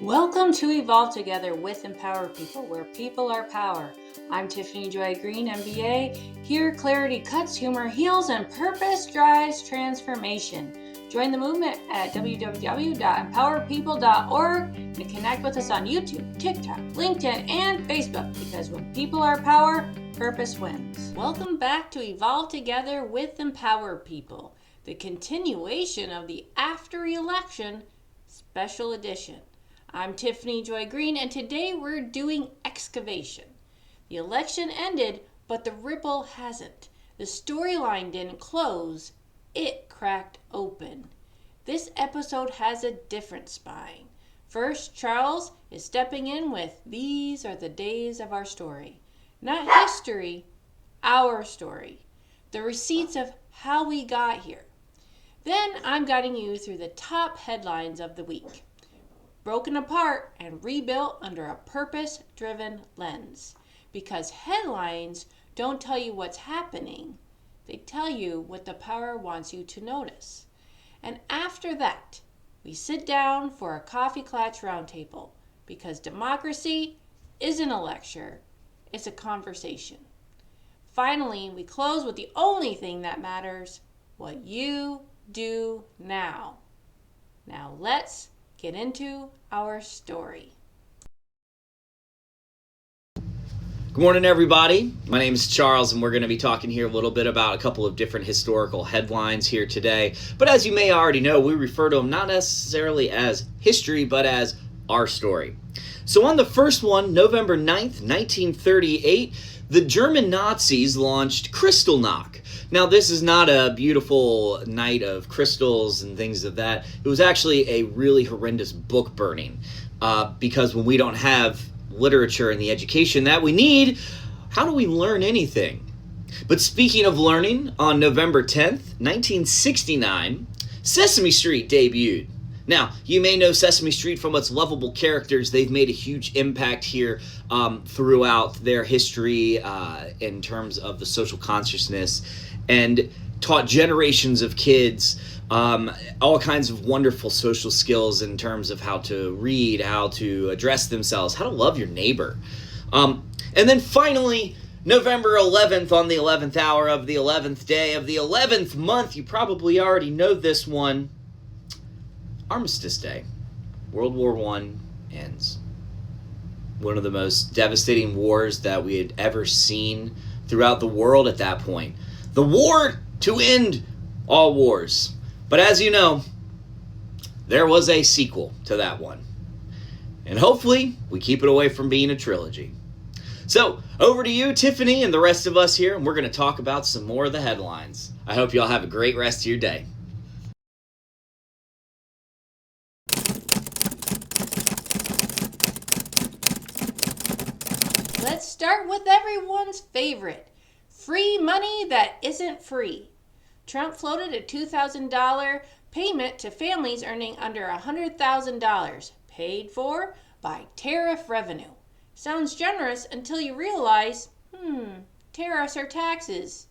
Welcome to Evolve Together with Empower People, where people are power. I'm Tiffany Joy Greene, MBA. Here, clarity cuts, humor heals, and purpose drives transformation. Join the movement at www.empowerpeople.org and connect with us on YouTube, TikTok, LinkedIn, and Facebook, because when people are power, purpose wins. Welcome back to Evolve Together with Empower People, the continuation of the After Election Special Edition. I'm Tiffany Joy Greene, and today we're doing excavation. The election ended, but the ripple hasn't. The storyline didn't close, it cracked open. This episode has a different spine. First, Charles is stepping in with "These are the days of our story." Not history, our story. The receipts of how we got here. Then I'm guiding you through the top headlines of the week, broken apart and rebuilt under a purpose-driven lens. Because headlines don't tell you what's happening, they tell you what the power wants you to notice. And after that, we sit down for a coffee Klatch Roundtable, because democracy isn't a lecture, it's a conversation. Finally, we close with the only thing that matters: what you do now. Now let's get into our story. Good morning, everybody. My name is Charles, and we're going to be talking here a little bit about a couple of different historical headlines here today. But as you may already know, we refer to them not necessarily as history, but as our story. So on the first one, November 9th, 1938, the German Nazis launched Kristallnacht. Now, this is not a beautiful night of crystals and things of that. It was actually a really horrendous book burning, because when we don't have literature and the education that we need, how do we learn anything? But speaking of learning, on November 10th, 1969, Sesame Street debuted. Now, you may know Sesame Street from its lovable characters. They've made a huge impact here throughout their history in terms of the social consciousness, and taught generations of kids all kinds of wonderful social skills in terms of how to read, how to address themselves, how to love your neighbor. And then finally, November 11th, on the 11th hour of the 11th day of the 11th month, you probably already know this one, Armistice Day. World War I ends. One of the most devastating wars that we had ever seen throughout the world at that point. The war to end all wars. But as you know, there was a sequel to that one. And hopefully, we keep it away from being a trilogy. So, over to you, Tiffany, and the rest of us here, and we're going to talk about some more of the headlines. I hope you all have a great rest of your day. Let's start with everyone's favorite: free money that isn't free. Trump floated a $2,000 payment to families earning under $100,000, paid for by tariff revenue. Sounds generous until you realize, tariffs are taxes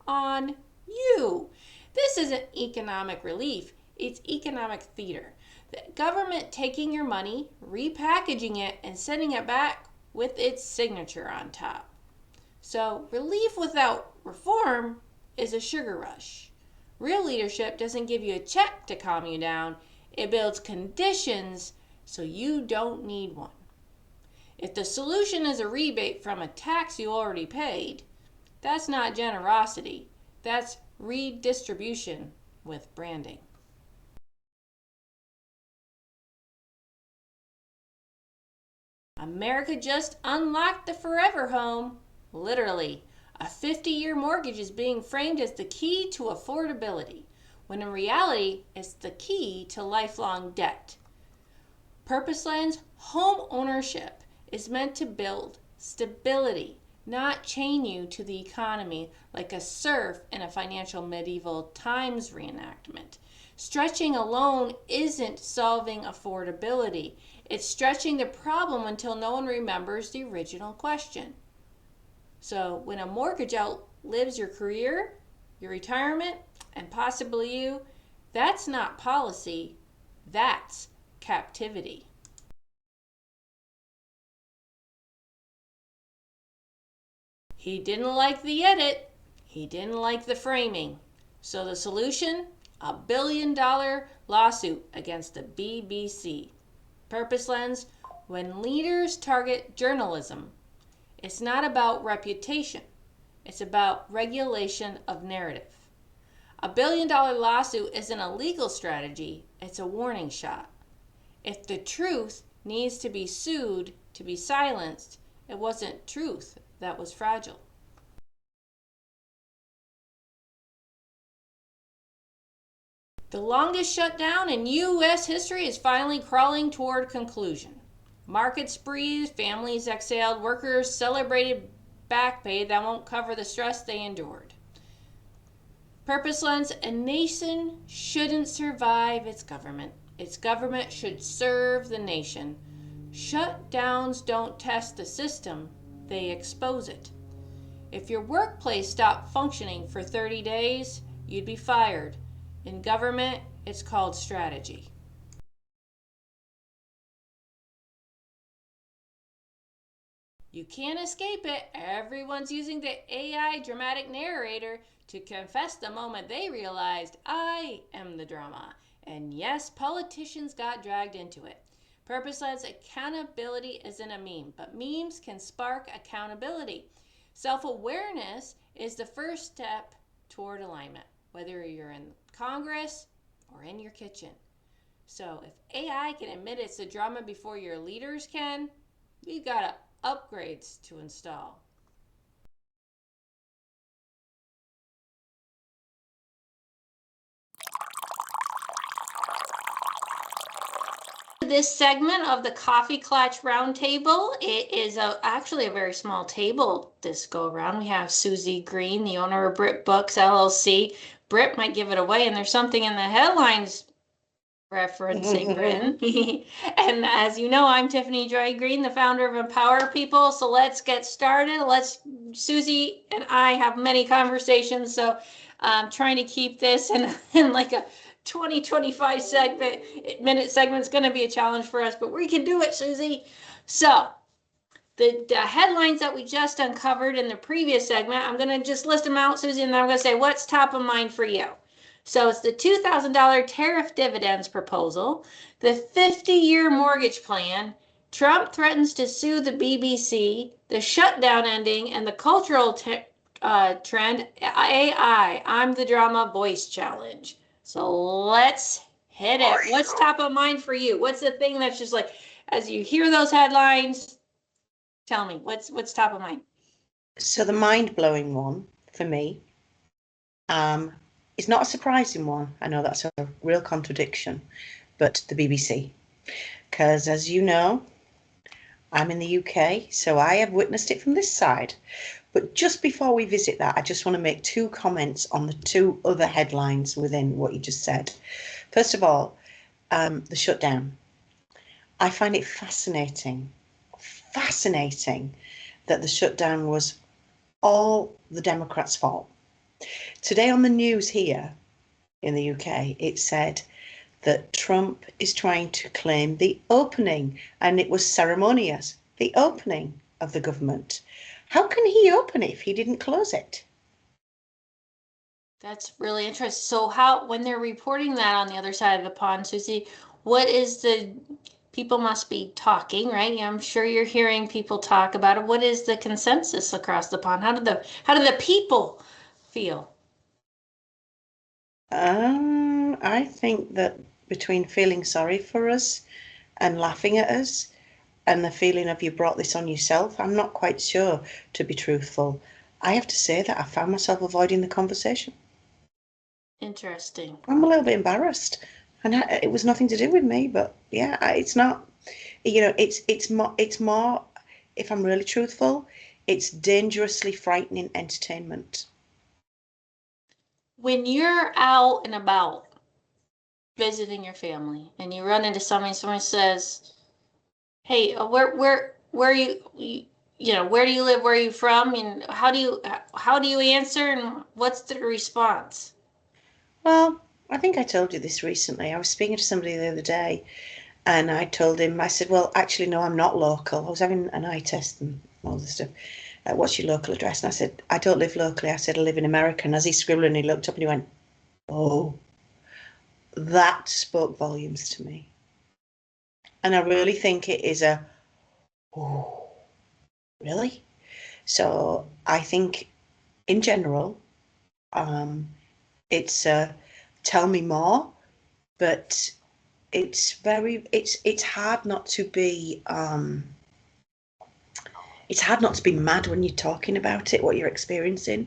on you. This isn't economic relief, it's economic theater. The government taking your money, repackaging it, and sending it back with its signature on top. So relief without reform is a sugar rush. Real leadership doesn't give you a check to calm you down. It builds conditions so you don't need one. If the solution is a rebate from a tax you already paid, that's not generosity. That's redistribution with branding. America just unlocked the forever home, literally. A 50-year mortgage is being framed as the key to affordability, when in reality, it's the key to lifelong debt. Purposeland's home ownership is meant to build stability, not chain you to the economy like a serf in a financial medieval times reenactment. Stretching alone isn't solving affordability. It's stretching the problem until no one remembers the original question. So when a mortgage outlives your career, your retirement, and possibly you, that's not policy, that's captivity. He didn't like the edit. He didn't like the framing. So the solution? A $1 billion lawsuit against the BBC. Purpose lens: when leaders target journalism, it's not about reputation. It's about regulation of narrative. A $1 billion lawsuit isn't a legal strategy, it's a warning shot. If the truth needs to be sued to be silenced, it wasn't truth that was fragile. The longest shutdown in U.S. history is finally crawling toward conclusion. Markets breathed, families exhaled, workers celebrated back pay that won't cover the stress they endured. Purpose lens: a nation shouldn't survive its government. Its government should serve the nation. Shutdowns don't test the system, they expose it. If your workplace stopped functioning for 30 days, you'd be fired. In government, it's called strategy. You can't escape it. Everyone's using the AI dramatic narrator to confess the moment they realized, I am the drama. And yes, politicians got dragged into it. Purpose-led accountability isn't a meme, but memes can spark accountability. Self-awareness is the first step toward alignment, whether you're in Congress or in your kitchen. So if AI can admit it's the drama before your leaders can, we've got upgrades to install. This segment of the Coffee Klatch Roundtable, it is actually a very small table this go around. We have Suzie Greene, the owner of Brit-Books LLC. Brit might give it away, and there's something in the headlines referencing Brit. And as you know, I'm Tiffany Joy Greene, the founder of MPWRPeople. So let's get started. Suzie and I have many conversations, so I'm trying to keep this in like a 20-25 minute segment is going to be a challenge for us, but we can do it, Suzie. So the headlines that we just uncovered in the previous segment, I'm going to just list them out, Suzie, and then I'm going to say what's top of mind for you. So it's the $2,000 tariff dividends proposal, the 50-year mortgage plan, Trump threatens to sue the BBC, the shutdown ending, and the cultural trend, AI, I'm the drama voice challenge. So let's hit it. What's top of mind for you? What's the thing that's just like, as you hear those headlines, tell me, what's top of mind? So the mind-blowing one for me is not a surprising one. I know that's a real contradiction, but the BBC. Because as you know, I'm in the UK, so I have witnessed it from this side. But just before we visit that, I just want to make two comments on the two other headlines within what you just said. First of all, the shutdown. I find it fascinating that the shutdown was all the Democrats' fault. Today on the news here in the UK, it said that Trump is trying to claim the opening, and it was ceremonious, the opening of the government. How can he open it if he didn't close it? That's really interesting. So when they're reporting that on the other side of the pond, Suzie, what is people must be talking, right? I'm sure you're hearing people talk about it. What is the consensus across the pond? How do the people feel? I think that between feeling sorry for us and laughing at us and the feeling of you brought this on yourself, I'm not quite sure, to be truthful. I have to say that I found myself avoiding the conversation. Interesting. I'm a little bit embarrassed, and it was nothing to do with me, but yeah, it's not, it's more, if I'm really truthful, it's dangerously frightening entertainment. When you're out and about visiting your family and you run into someone says, hey, where are you where do you live, where are you from, and how do you answer, and what's the response? Well, I think I told you this recently. I was speaking to somebody the other day, and I told him, I said, well, actually, no, I'm not local. I was having an eye test and all this stuff. what's your local address? And I said, I don't live locally. I said, I live in America. And as he scribbled, and he looked up and he went, oh, that spoke volumes to me. And I really think it is oh, really? So I think in general, it's tell me more, but it's hard not to be it's hard not to be mad when you're talking about it, what you're experiencing.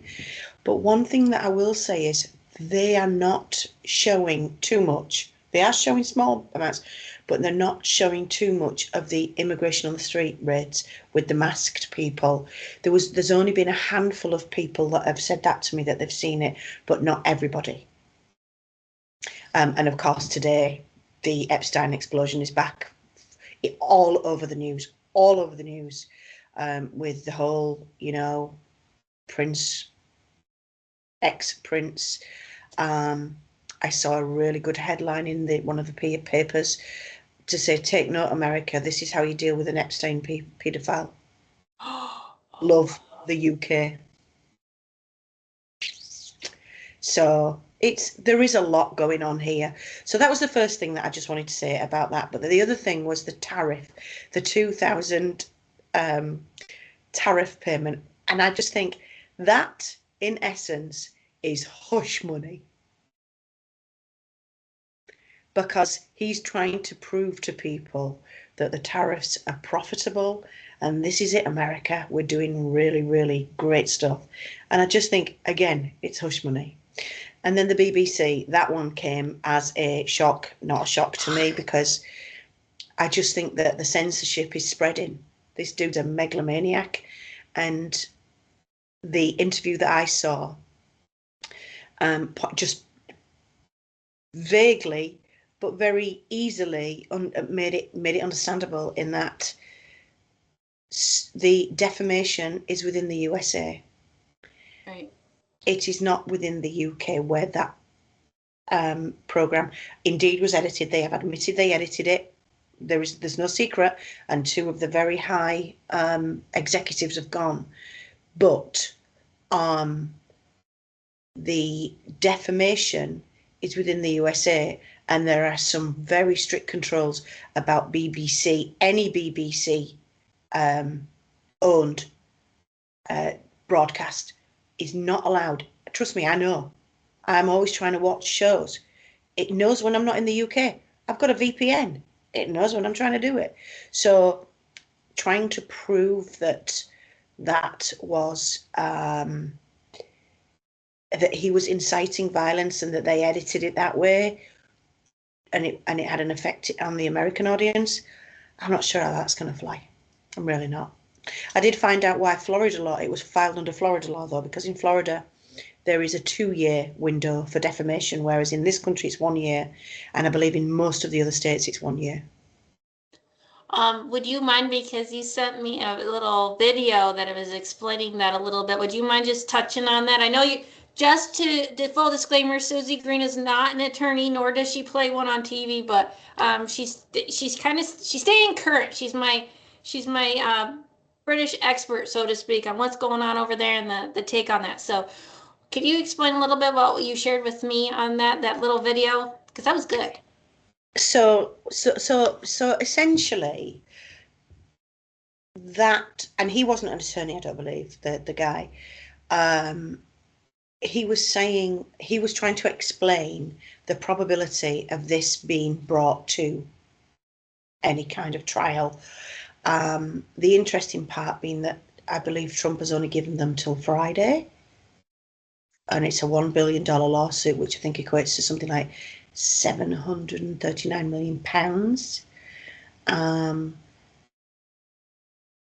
But one thing that I will say is they are not showing too much. They are showing small amounts, but they're not showing too much of the immigration on the street raids with the masked people. There's only been a handful of people that have said that to me, that they've seen it, but not everybody. And of course today the Epstein explosion is back all over the news, with the whole, Prince, ex-Prince. I saw a really good headline in one of the papers to say, take note, America, this is how you deal with an Epstein paedophile. Love the UK. So there is a lot going on here. So that was the first thing that I just wanted to say about that. But the other thing was the tariff, the 2,000 tariff payment. And I just think that, in essence, is hush money. Because he's trying to prove to people that the tariffs are profitable, and this is it, America, we're doing really, really great stuff. And I just think, again, it's hush money. And then the BBC, that one came as a shock, not a shock to me, because I just think that the censorship is spreading. This dude's a megalomaniac. And the interview that I saw, just vaguely but very easily made it understandable, in that the defamation is within the USA. Right. It is not within the UK, where that programme indeed was edited. They have admitted they edited it. There's no secret, and two of the very high executives have gone. But the defamation is within the USA, and there are some very strict controls about BBC. Any BBC owned broadcast is not allowed. Trust me, I know. I'm always trying to watch shows. It knows when I'm not in the UK. I've got a VPN. It knows when I'm trying to do it. So trying to prove that was that he was inciting violence and that they edited it that way, and it had an effect on the American audience, I'm not sure how that's going to fly. I'm really not. I did find out why Florida law, it was filed under Florida law though, because in Florida there is a 2-year window for defamation, whereas in this country it's 1 year, and I believe in most of the other states it's 1 year. Would you mind, because you sent me a little video that was explaining that a little bit, would you mind just touching on that? I know you, just to full disclaimer, Suzie Greene is not an attorney, nor does she play one on TV, but she's staying current. She's my British expert, so to speak, on what's going on over there and the take on that. So could you explain a little bit about what you shared with me on that little video? Because that was good. So essentially that, and he wasn't an attorney, I don't believe, the guy. He was saying, he was trying to explain the probability of this being brought to any kind of trial. The interesting part being that I believe Trump has only given them till Friday, and it's a $1 billion lawsuit, which I think equates to something like £739 million.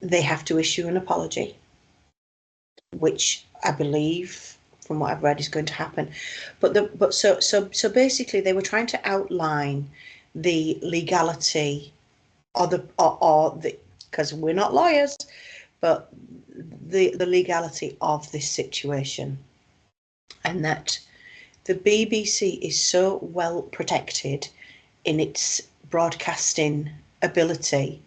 They have to issue an apology, which I believe, from what I've read, is going to happen. So basically, they were trying to outline the legality, or the because we're not lawyers, but the legality of this situation, and that the BBC is so well protected in its broadcasting ability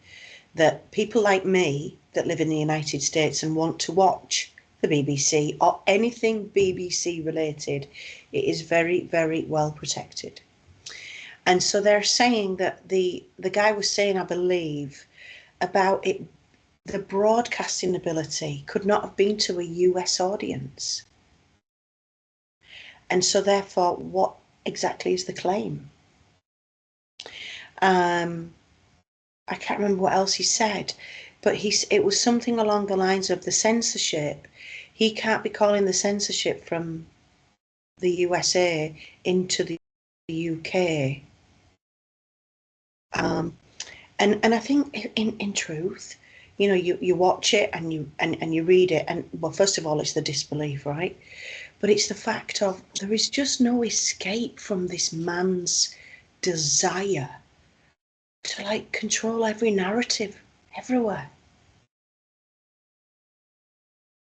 that people like me that live in the United States and want to watch the BBC or anything BBC related, it is very, very well protected. And so they're saying that the guy was saying, I believe, about it, the broadcasting ability could not have been to a US audience. And so therefore, what exactly is the claim? I can't remember what else he said, but it was something along the lines of the censorship. He can't be calling the censorship from the USA into the UK. And I think in truth, you know, you watch it and you read it, and well, first of all, it's the disbelief, right? But it's the fact of there is just no escape from this man's desire to like control every narrative everywhere.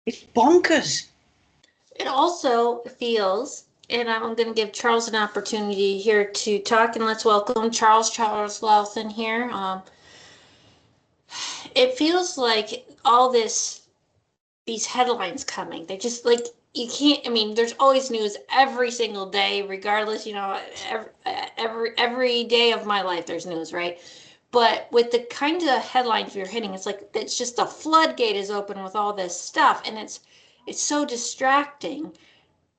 It's bonkers. It also feels, and I'm going to give Charles an opportunity here to talk, and let's welcome Charles Louthan here. It feels like all these headlines coming, they just like, you can't, I mean, there's always news every single day, regardless, you know, every day of my life there's news, right? But with the kind of headlines you're hitting, it's like it's just a floodgate is open with all this stuff, and it's so distracting,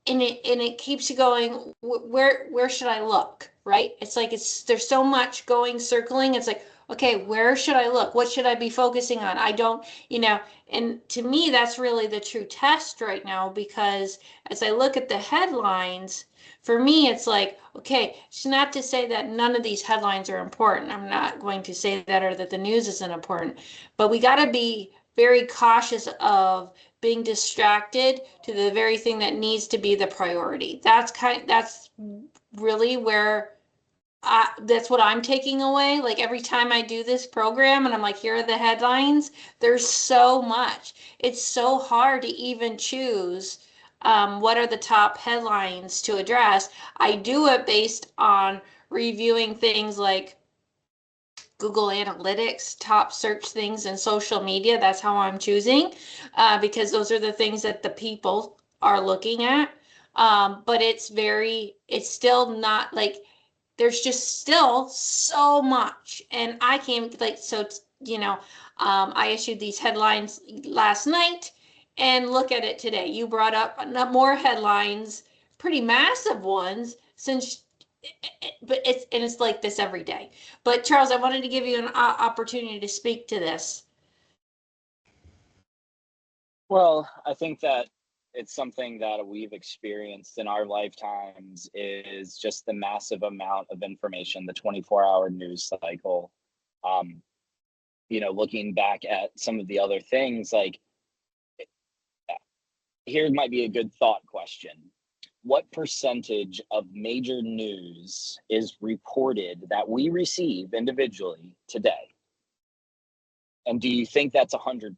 and it keeps you going, where should I look, right? It's like there's so much going, circling. It's like, okay, where should I look? What should I be focusing on? I don't, you know, and to me that's really the true test right now, because as I look at the headlines, for me it's like, okay, it's not to say that none of these headlines are important. I'm not going to say that, or that the news isn't important, but we got to be very cautious of being distracted to the very thing that needs to be the priority. That's really where that's what I'm taking away. Like every time I do this program and I'm like, here are the headlines, there's so much. It's so hard to even choose what are the top headlines to address. I do it based on reviewing things like Google Analytics, top search things in social media. That's how I'm choosing, because those are the things that the people are looking at. But it's still not like, there's just still so much. And I came like, so, you know, I issued these headlines last night, and look at it today. You brought up more headlines, pretty massive ones, since but it's like this every day. But Charles, I wanted to give you an opportunity to speak to this. Well, I think that it's something that we've experienced in our lifetimes, is just the massive amount of information, the 24-hour news cycle. You know, looking back at some of the other things, like, here might be a good thought question. What percentage of major news is reported that we receive individually today? And do you think that's 100%?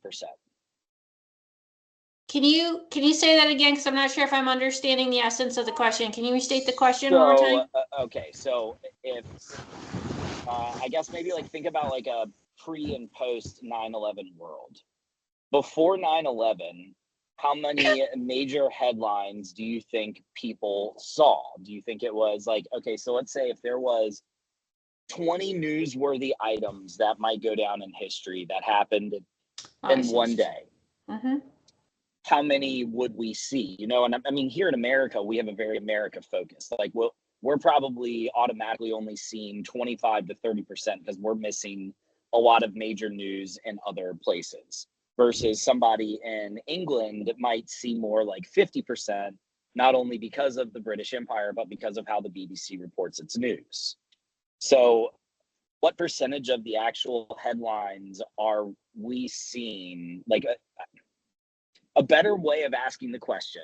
Can you say that again? Because I'm not sure if I'm understanding the essence of the question. Can you restate the question one more time? Okay, so if I guess maybe like think about like a pre and post 9/11 world. Before 9/11, how many major headlines do you think people saw? Do you think it was like, okay, so let's say if there was 20 newsworthy items that might go down in history that happened in one day, how many would we see? You know, and I mean, here in America, we have a very America focus. Like, we're probably automatically only seeing 25 to 30% because we're missing a lot of major news in other places, versus somebody in England might see more like 50%, not only because of the British Empire, but because of how the BBC reports its news. So what percentage of the actual headlines are we seeing? Like, a better way of asking the question,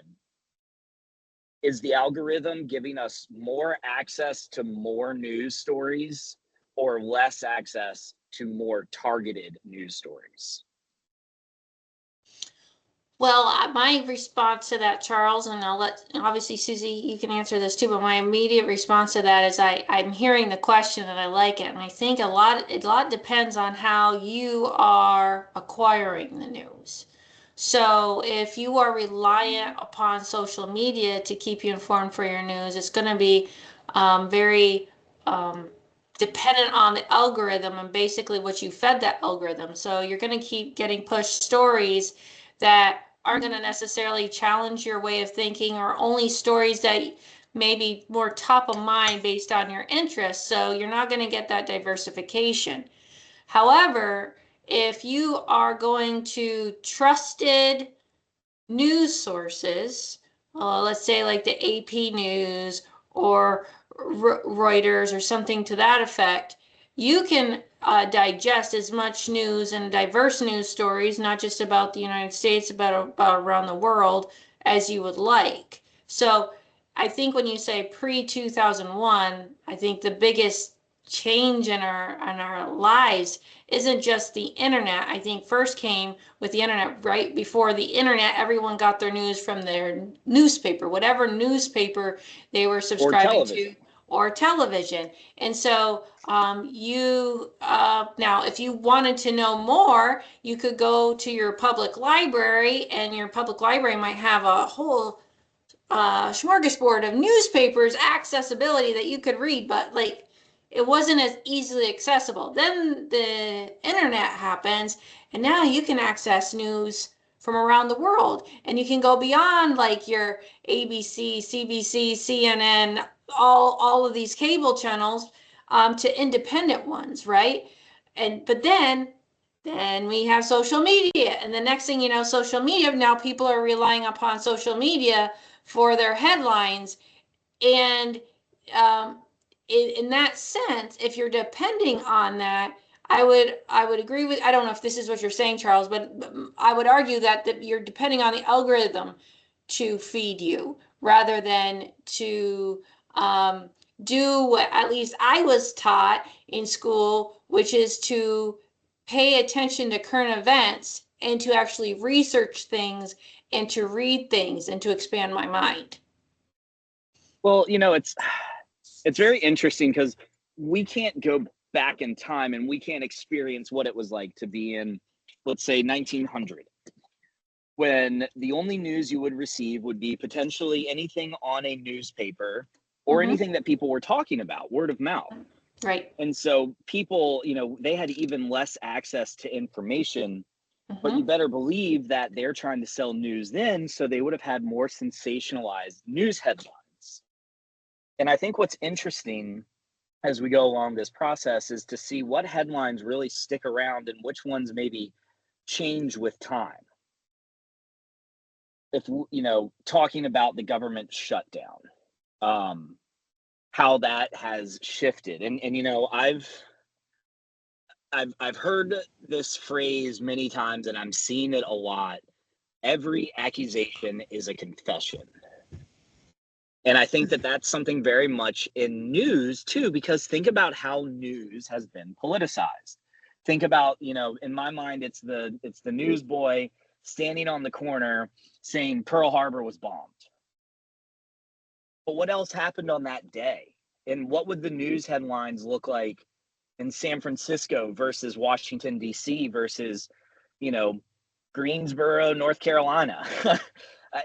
is the algorithm giving us more access to more news stories or less access to more targeted news stories? Well, my response to that, Charles, and obviously Susie, you can answer this too, but my immediate response to that is I'm hearing the question and I like it. And I think a lot depends on how you are acquiring the news. So if you are reliant upon social media to keep you informed for your news, it's going to be very dependent on the algorithm and basically what you fed that algorithm. So you're going to keep getting pushed stories that aren't going to necessarily challenge your way of thinking, or only stories that may be more top of mind based on your interests. So you're not going to get that diversification. However, if you are going to trusted news sources, let's say like the AP News or Reuters or something to that effect, you can digest as much news and diverse news stories, not just about the United States, but about around the world, as you would like. So I think when you say pre-2001, I think the biggest change in our lives isn't just the internet. I think first came with the internet. Right before the internet, everyone got their news from their newspaper, whatever newspaper they were Or subscribing to, television. or television. And so you now, if you wanted to know more, you could go to your public library, and your public library might have a whole smorgasbord of newspapers accessibility that you could read, but like it wasn't as easily accessible. Then the internet happens, and now you can access news from around the world, and you can go beyond like your ABC, CBC, CNN, all of these cable channels, to independent ones, right? And but then we have social media, and the next thing you know, social media, now people are relying upon social media for their headlines. And um, in that sense, if you're depending on that, I would agree with, I don't know if this is what you're saying, Charles, but I would argue that you're depending on the algorithm to feed you rather than to do what at least I was taught in school, which is to pay attention to current events and to actually research things and to read things and to expand my mind. Well, it's very interesting because we can't go back in time and we can't experience what it was like to be in, let's say, 1900, when the only news you would receive would be potentially anything on a newspaper or Mm-hmm. anything that people were talking about, word of mouth. Right. And so people, they had even less access to information, but Mm-hmm. you better believe that they're trying to sell news then, so they would have had more sensationalized news headlines. And I think what's interesting as we go along this process is to see what headlines really stick around and which ones maybe change with time. If talking about the government shutdown, how that has shifted, and I've heard this phrase many times, and I'm seeing it a lot. Every accusation is a confession. And I think that that's something very much in news too, because think about how news has been politicized. Think about, in my mind, it's the newsboy standing on the corner saying Pearl Harbor was bombed. But what else happened on that day? And what would the news headlines look like in San Francisco versus Washington, D.C. versus, Greensboro, North Carolina?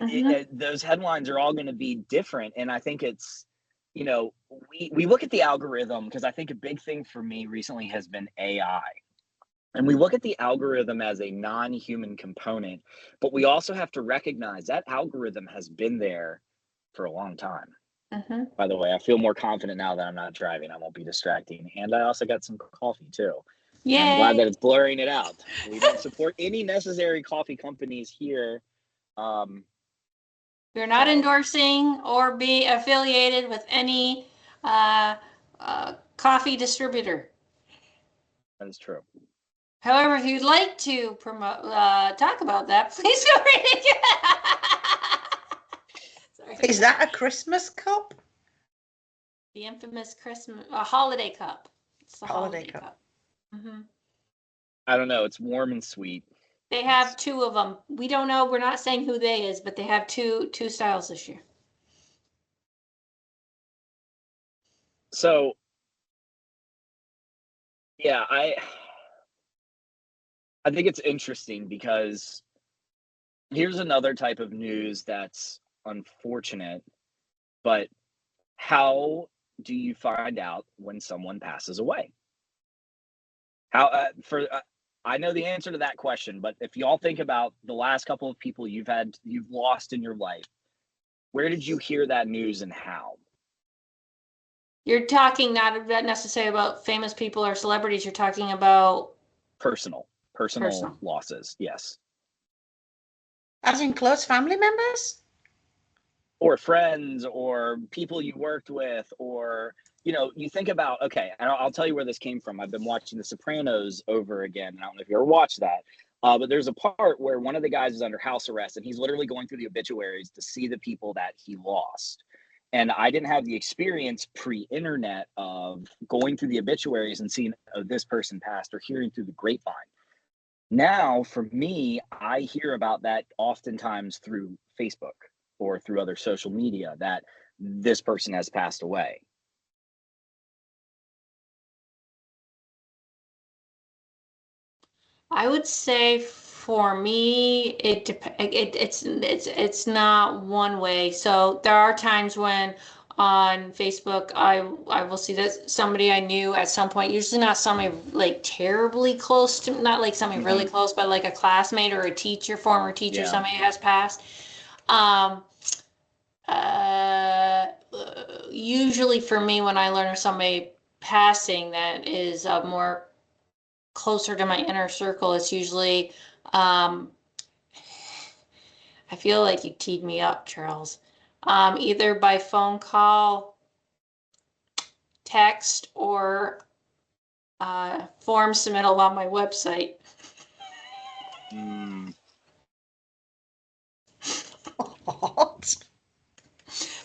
Mm-hmm. Those headlines are all going to be different. And I think it's, we look at the algorithm, because I think a big thing for me recently has been AI. And we look at the algorithm as a non-human component, but we also have to recognize that algorithm has been there for a long time. Mm-hmm. By the way, I feel more confident now that I'm not driving. I won't be distracting. And I also got some coffee too. And I'm glad Yay. that it's blurring it out. We don't support any necessary coffee companies here. We're not So endorsing or be affiliated with any uh, coffee distributor. that is true. However, if you'd like to promote, talk about that, please go right ahead. Sorry. Is that a Christmas cup? The infamous Christmas holiday cup. It's the Holiday holiday cup. cup. Mm-hmm. I don't know. It's warm and sweet. They have two of them. We don't know. We're not saying who they is, but they have two styles this year. So, yeah, I think it's interesting because here's another type of news that's unfortunate, but how do you find out when someone passes away? How I know the answer to that question, but if y'all think about the last couple of people you've lost in your life, where did you hear that news and how? You're talking not necessarily about famous people or celebrities. You're talking about Personal losses, yes. As in close family members? Or friends or people you worked with, or, you think about, okay, and I'll tell you where this came from. I've been watching The Sopranos over again. I don't know if you ever watched that, but there's a part where one of the guys is under house arrest and he's literally going through the obituaries to see the people that he lost. And I didn't have the experience pre-internet of going through the obituaries and seeing, oh, this person passed, or hearing through the grapevine. Now, for me, I hear about that oftentimes through Facebook or through other social media, that this person has passed away. I would say for me, it's not one way. So there are times when on Facebook I will see that somebody I knew at some point, usually not somebody like terribly close to, not like somebody really close, but like a classmate or a teacher, former teacher, somebody has passed. Usually for me, when I learn of somebody passing that is more closer to my inner circle, it's usually, I feel like you teed me up, Charles. Either by phone call, text, or form submittal on my website. What?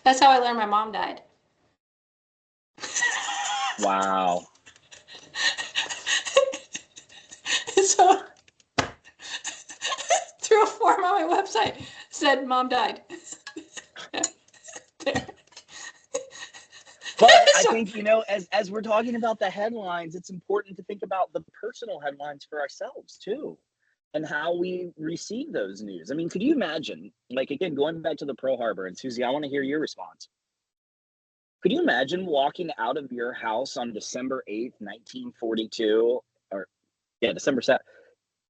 That's how I learned my mom died. Wow. So through a form on my website said mom died. But I think, as we're talking about the headlines, it's important to think about the personal headlines for ourselves too, and how we receive those news. I mean, could you imagine, like, again, going back to the Pearl Harbor, and Suzie, I want to hear your response. Could you imagine walking out of your house on December 8th, 1942, December 7th,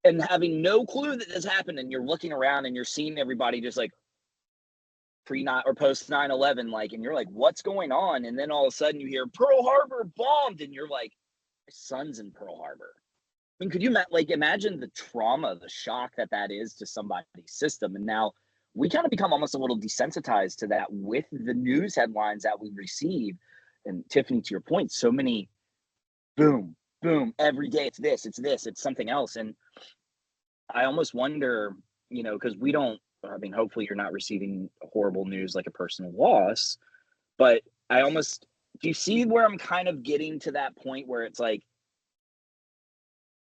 and having no clue that this happened, and you're looking around and you're seeing everybody just like pre-9 or post 9/11, like, and you're like, what's going on? And then all of a sudden you hear Pearl Harbor bombed, and you're like, my son's in Pearl Harbor. I mean, could you imagine the trauma, the shock that is to somebody's system? And now we kind of become almost a little desensitized to that with the news headlines that we receive. And Tiffany, to your point, so many boom, boom, every day it's this, it's something else. And I almost wonder, because hopefully you're not receiving horrible news like a personal loss, but do you see where I'm kind of getting to that point where it's like,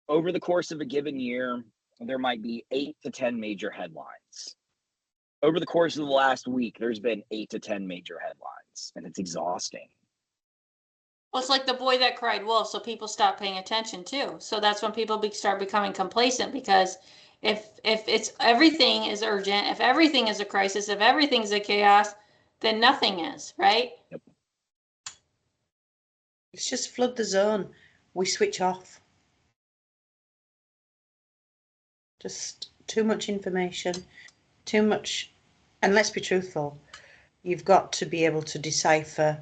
over the course of a given year, there might be 8 to 10 major headlines. Over the course of the last week, there's been 8 to 10 major headlines, and it's exhausting. Well, it's like the boy that cried wolf, so people stop paying attention too. So that's when people start becoming complacent, because if it's everything is urgent, if everything is a crisis, if everything's a chaos, then nothing is, right? Yep. It's just flood the zone. We switch off. Just too much information, too much. And let's be truthful, you've got to be able to decipher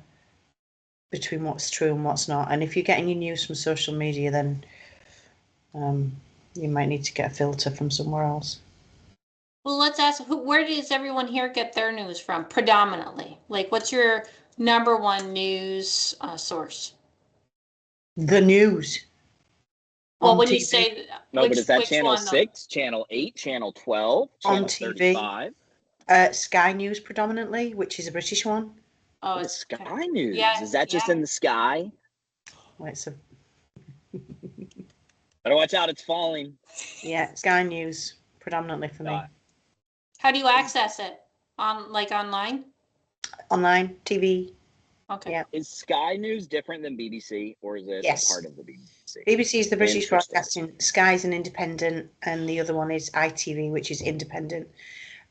between what's true and what's not. And if you're getting your news from social media, then you might need to get a filter from somewhere else. Well, let's ask, where does everyone here get their news from predominantly? Like, what's your number one news source? The news. Well, on when TV. you say No, but is that channel one, 6, channel 8, channel 12, channel on TV, 35? Sky News predominantly, which is a British one. Oh, It's Sky News. Yeah, is that just in the sky? Well, it's a Better watch out, it's falling. Yeah, Sky News predominantly for me. How do you access it? Online? Online, TV. Okay. Yeah. Is Sky News different than BBC, or is it Yes. a part of the BBC? BBC is the British Interesting. Broadcasting. Sky's an independent, and the other one is ITV, which is independent.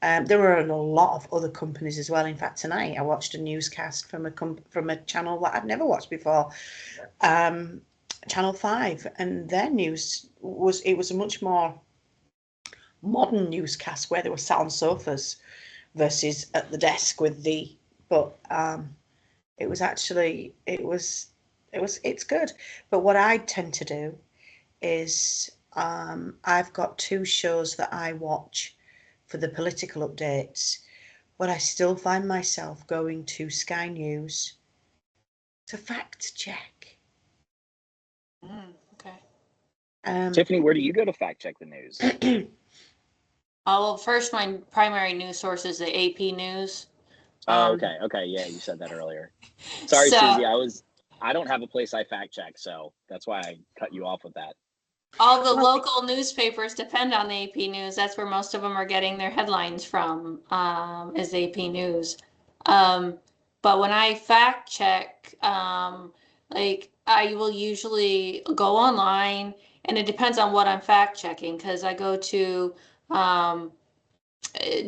There are a lot of other companies as well. In fact, tonight I watched a newscast from a channel that I'd never watched before, Channel 5, and their news was a much more modern newscast where they were sat on sofas versus at the desk with the. But it was actually it's good. But what I tend to do is I've got two shows that I watch for the political updates, but I still find myself going to Sky News to fact check. Okay. Tiffany, where do you go to fact check the news? Well, first, my primary news source is the AP News. Okay, yeah, you said that earlier. Sorry, Suzie, I don't have a place I fact check, so that's why I cut you off with that. All the local newspapers depend on the AP News. That's where most of them are getting their headlines from, is AP News. But when I fact check, I will usually go online, and it depends on what I'm fact checking, because I go to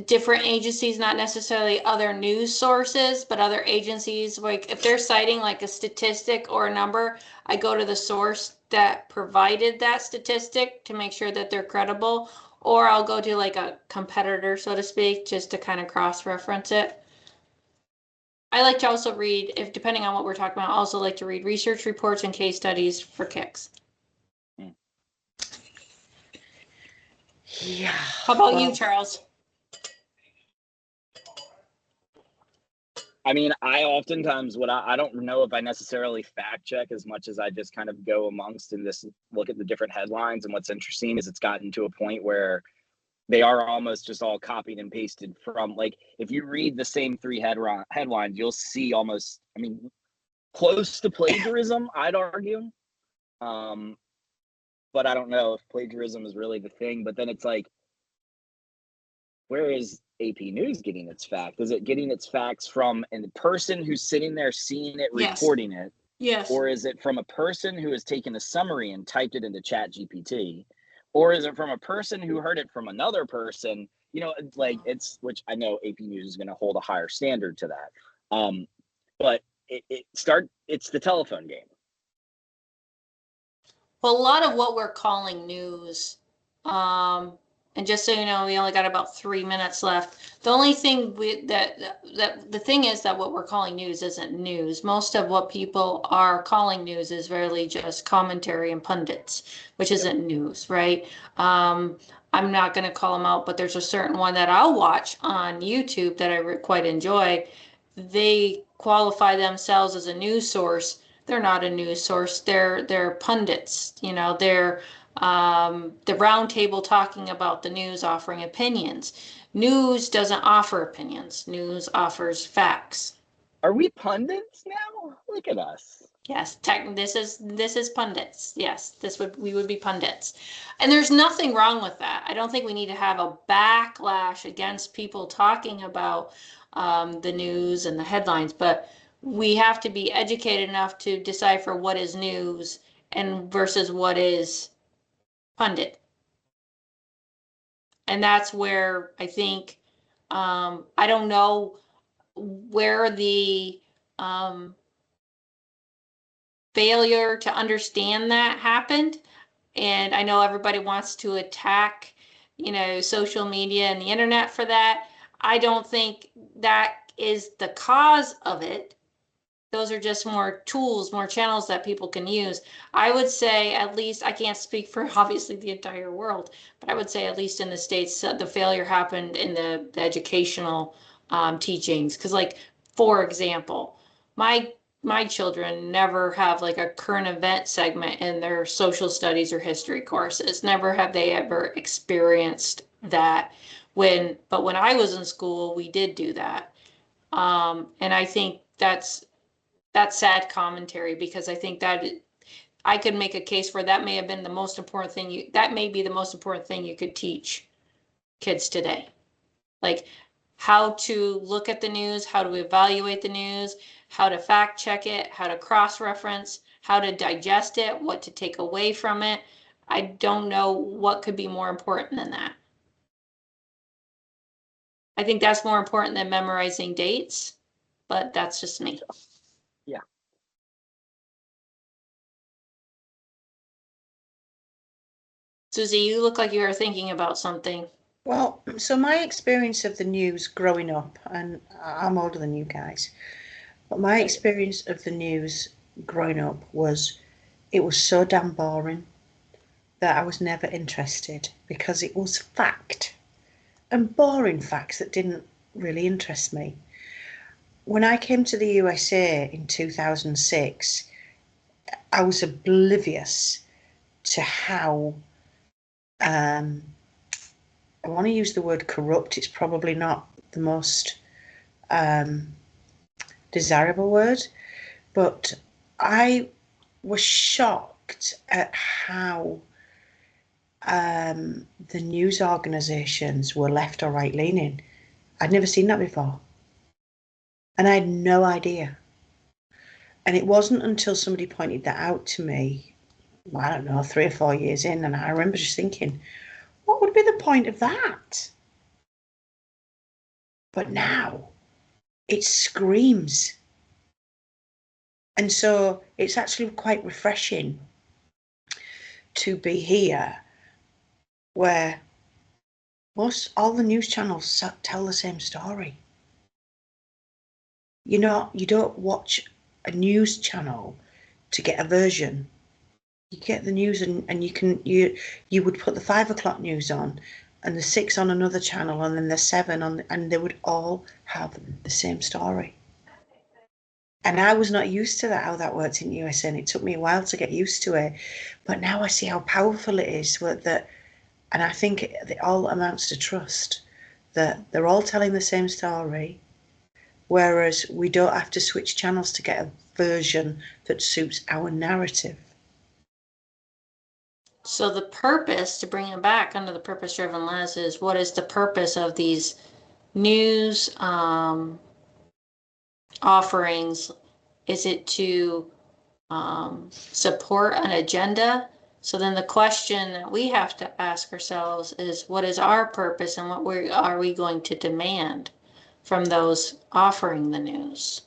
different agencies, not necessarily other news sources, but other agencies. Like if they're citing like a statistic or a number, I go to the source that provided that statistic to make sure that they're credible, or I'll go to like a competitor, so to speak, just to kind of cross-reference it. I like to also read, if depending on what we're talking about, I also like to read research reports and case studies for kicks. Yeah. How about you, Charles? I mean, I oftentimes I don't know if I necessarily fact check as much as I just kind of go amongst and just look at the different headlines. And what's interesting is it's gotten to a point where they are almost just all copied and pasted from, like, if you read the same three headlines, you'll see almost, I mean, close to plagiarism, I'd argue. But I don't know if plagiarism is really the thing. But then it's like, where is AP News getting its fact? Is it getting its facts from the person who's sitting there seeing it, Yes. recording it? Yes. Or is it from a person who has taken a summary and typed it into ChatGPT? Or is it from a person who heard it from another person? You know, like which I know AP News is going to hold a higher standard to that. But it's the telephone game. Well, a lot of what we're calling news, and just so you know, we only got about 3 minutes left. The only thing the thing is that what we're calling news isn't news. Most of what people are calling news is really just commentary and pundits, which isn't news, right? I'm not going to call them out, but there's a certain one that I'll watch on YouTube that I quite enjoy. They qualify themselves as a news source. They're not a news source. They're pundits. You know, they're the round table talking about the news, offering opinions. News doesn't offer opinions. News offers facts. Are we pundits now? Look at us. Yes, this is pundits. Yes, we would be pundits. And there's nothing wrong with that. I don't think we need to have a backlash against people talking about the news and the headlines, but we have to be educated enough to decipher what is news and versus what is pundit. And that's where I think, I don't know where the failure to understand that happened. And I know everybody wants to attack, you know, social media and the internet for that. I don't think that is the cause of it. Those are just more tools, more channels that people can use. I would say, at least, I can't speak for obviously the entire world, but I would say at least in the States, the failure happened in the educational teachings. Because, like, for example, my children never have like a current event segment in their social studies or history courses. Never have they ever experienced that. But when I was in school, we did do that. And I think that's sad commentary, because I think that I could make a case for that may have been the most important thing that may be the most important thing you could teach kids today. Like how to look at the news, how to evaluate the news, how to fact check it, how to cross-reference, how to digest it, what to take away from it. I don't know what could be more important than that. I think that's more important than memorizing dates, but that's just me. Yeah. Suzie, you look like you are thinking about something. Well, so my experience of the news growing up, and I'm older than you guys, but my experience of the news growing up was it was so damn boring that I was never interested because it was fact and boring facts that didn't really interest me. When I came to the USA in 2006, I was oblivious to how I want to use the word corrupt. It's probably not the most desirable word, but I was shocked at how the news organisations were left or right leaning. I'd never seen that before, and I had no idea. And it wasn't until somebody pointed that out to me, I don't know, 3 or 4 years in, and I remember just thinking, what would be the point of that? But now it screams. And so it's actually quite refreshing to be here where all the news channels tell the same story. You don't watch a news channel to get a version. You get the news and you would put the 5 o'clock news on and the 6 on another channel and then the 7 on, and they would all have the same story. And I was not used to that, how that worked in the USA, and it took me a while to get used to it. But now I see how powerful it is, and I think it all amounts to trust, that they're all telling the same story, whereas we don't have to switch channels to get a version that suits our narrative. So the purpose, to bring it back under the purpose-driven lens, is what is the purpose of these news offerings? Is it to support an agenda? So then the question that we have to ask ourselves is, what is our purpose and what are we going to demand from those offering the news?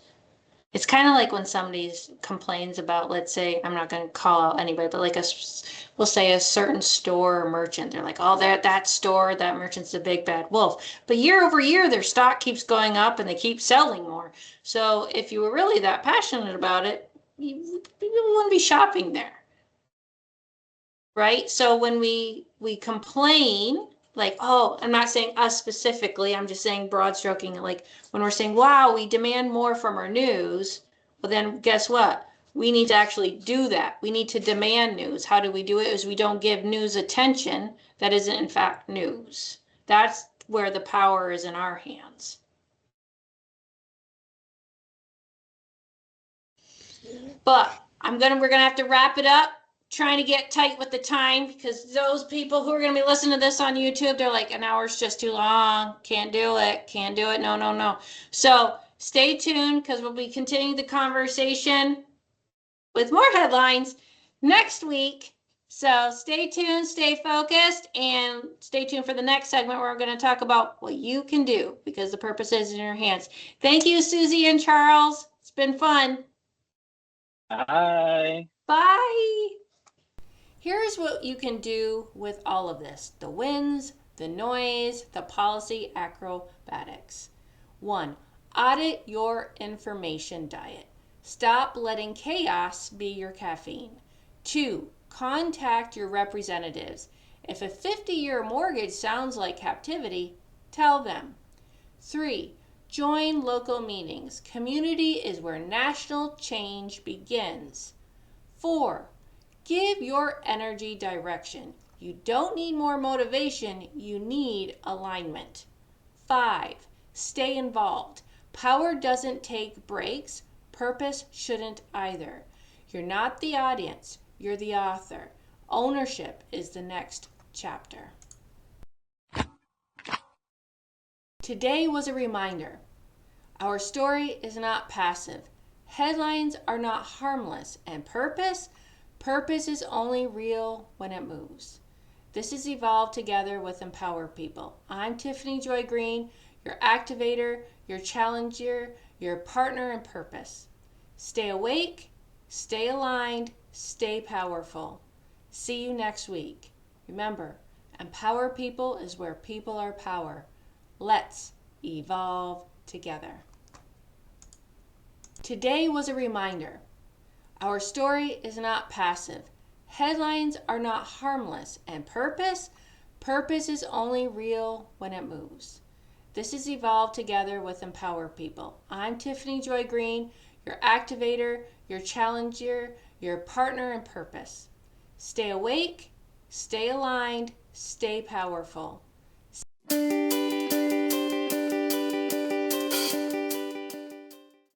It's kind of like when somebody complains about, let's say, I'm not going to call out anybody, but like we'll say a certain store or merchant. They're like, oh, that store, that merchant's the big bad wolf. But year over year, their stock keeps going up and they keep selling more. So if you were really that passionate about it, people wouldn't be shopping there. Right? So when we complain, like, oh, I'm not saying us specifically, I'm just saying broad stroking, like when we're saying, wow, we demand more from our news, well then guess what? We need to actually do that. We need to demand news. How do we do it? Is we don't give news attention that isn't in fact news. That's where the power is in our hands. But we're gonna have to wrap it up. Trying to get tight with the time because those people who are going to be listening to this on YouTube, they're like, an hour's just too long. Can't do it. No. So stay tuned because we'll be continuing the conversation with more headlines next week. So stay tuned, stay focused, and stay tuned for the next segment where we're going to talk about what you can do because the purpose is in your hands. Thank you, Suzie and Charles. It's been fun. Bye. Bye. Here's what you can do with all of this: the wins, the noise, the policy acrobatics. 1. Audit your information diet. Stop letting chaos be your caffeine. 2. Contact your representatives. If a 50-year mortgage sounds like captivity, tell them. 3. Join local meetings. Community is where national change begins. 4. Give your energy direction. You don't need more motivation, you need alignment. 5. Stay involved. Power doesn't take breaks. Purpose shouldn't either. You're not the audience. You're the author. Ownership is the next chapter. Today was a reminder. Our story is not passive. Headlines are not harmless. And purpose is only real when it moves. This is Evolve Together with Empower People. I'm Tiffany Joy Greene, your activator, your challenger, your partner in purpose. Stay awake, stay aligned, stay powerful. See you next week. Remember, Empower People is where people are power. Let's evolve together. Today was a reminder. Our story is not passive. Headlines are not harmless. And purpose is only real when it moves. This is Evolve Together with Empower People. I'm Tiffany Joy Greene, your activator, your challenger, your partner in purpose. Stay awake, stay aligned, stay powerful.